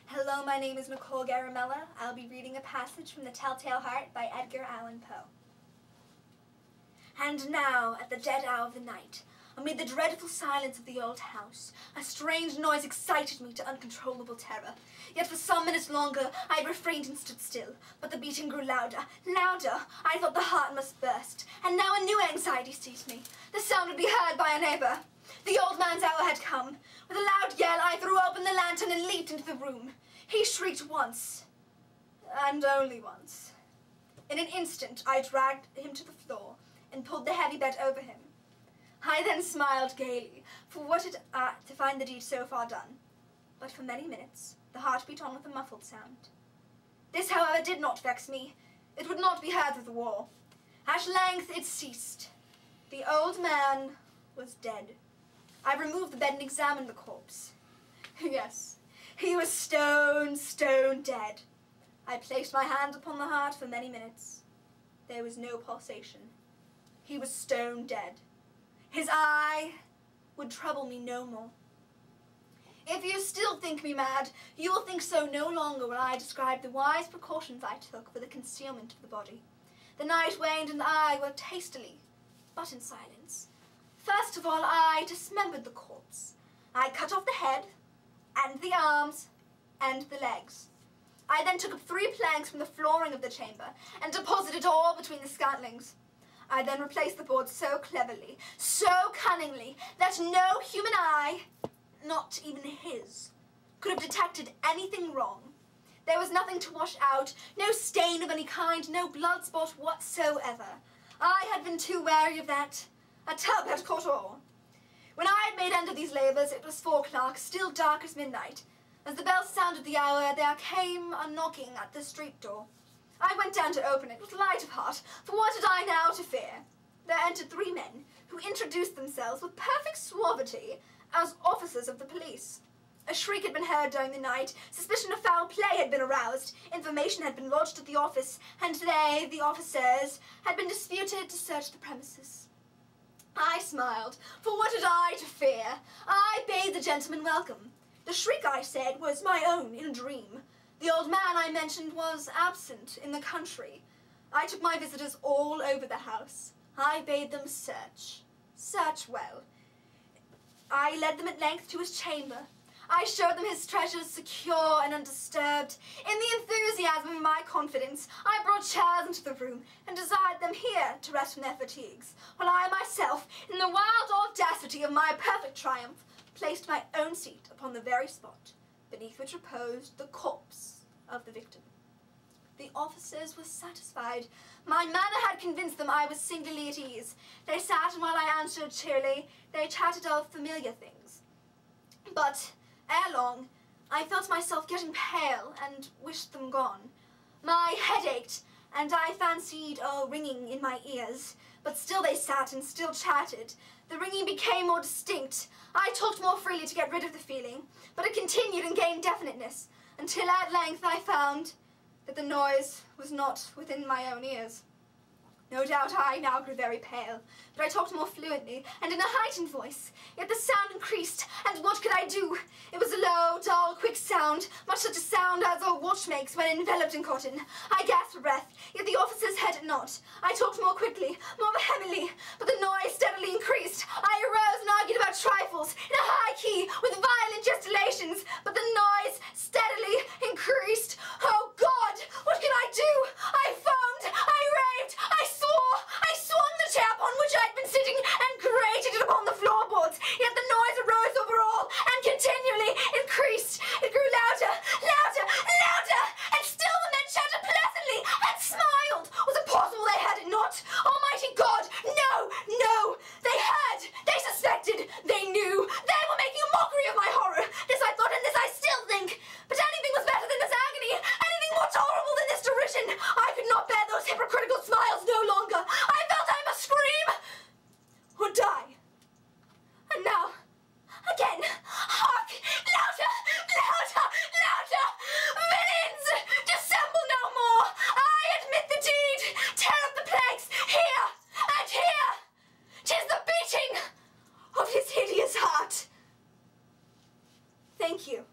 Hello, my name is Nicole Garamella. I'll be reading a passage from The Telltale Heart by Edgar Allen Poe. And now, at the dead hour of the night, amid the dreadful silence of the old house, a strange noise excited me to uncontrollable terror. Yet for some minutes longer I refrained and stood still, but the beating grew louder, louder. I thought the heart must burst, and now a new anxiety seized me. The sound would be heard by a neighbor. The old man's hour had come. With a loud yell, I threw open the lantern and leaped into the room. He shrieked once, and only once. In an instant, I dragged him to the floor and pulled the heavy bed over him. I then smiled gaily, for what it to find the deed so far done. But for many minutes, the heart beat on with a muffled sound. This, however, did not vex me. It would not be heard through the wall. At length it ceased. The old man was dead. I removed the bed and examined the corpse. Yes, he was stone dead. I placed my hand upon the heart for many minutes. There was no pulsation. He was stone dead. His eye would trouble me no more. If you still think me mad, you will think so no longer when I describe the wise precautions I took for the concealment of the body. The night waned and I worked hastily, but in silence. First of all, I dismembered the corpse. I cut off the head, and the arms, and the legs. I then took up 3 planks from the flooring of the chamber, and deposited all between the scantlings. I then replaced the boards so cleverly, so cunningly, that no human eye, not even his, could have detected anything wrong. There was nothing to wash out, no stain of any kind, no blood spot whatsoever. I had been too wary of that. A tub had caught all. When I had made end of these labours, it was 4 o'clock, still dark as midnight. As the bell sounded the hour, there came a knocking at the street door. I went down to open it with light of heart, for what had I now to fear? There entered 3 men, who introduced themselves with perfect suavity as officers of the police. A shriek had been heard during the night, suspicion of foul play had been aroused, information had been lodged at the office, and they, the officers, had been disputed to search the premises. I smiled, for what had I to fear? I bade the gentleman welcome. The shriek, I said, was my own in a dream. The old man I mentioned was absent in the country. I took my visitors all over the house. I bade them search well. I led them at length to his chamber. I showed them his treasures secure and undisturbed. In the enthusiasm of my confidence, I brought chairs into the room and desired them here to rest from their fatigues, while I myself, in the wild audacity of my perfect triumph, placed my own seat upon the very spot beneath which reposed the corpse of the victim. The officers were satisfied. My manner had convinced them I was singularly at ease. They sat, and while I answered cheerily, they chatted of familiar things. But ere long, I felt myself getting pale and wished them gone. My head ached, and I fancied a ringing in my ears, but still they sat and still chatted. The ringing became more distinct. I talked more freely to get rid of the feeling, but it continued and gained definiteness, until at length I found that the noise was not within my own ears. No doubt I now grew very pale, but I talked more fluently and in a heightened voice. Yet the sound increased, and what could I do? It was a low, dull, quick sound, much such a sound as a watch makes when enveloped in cotton. I gasped for breath, yet the officers heard it not. I talked more quickly, more vehemently, but the noise steadily increased. I arose and argued about trifles, in a high key, with violent gesticulations, but the noise steadily increased. Oh God, what can I do? I foamed, I raved, I swung the chair upon which I had been sitting and grated it upon the floorboards, yet the noise arose over all and continually increased. It grew louder, louder, louder, and still the men chatted pleasantly and smiled. Was it possible they heard it not? Almighty God, no, no! They heard, they suspected, they knew. They were making a mockery of my horror. This I thought, and this I still think. But anything was better than this agony, anything more tolerable than this derision. I could not bear those hypocritical smiles no longer. I felt I must scream or die. And now, again, hark! Louder! Louder! Louder! Villains! Dissemble no more! I admit the deed! Tear up the plagues! Here! And here! 'Tis the beating of his hideous heart! Thank you.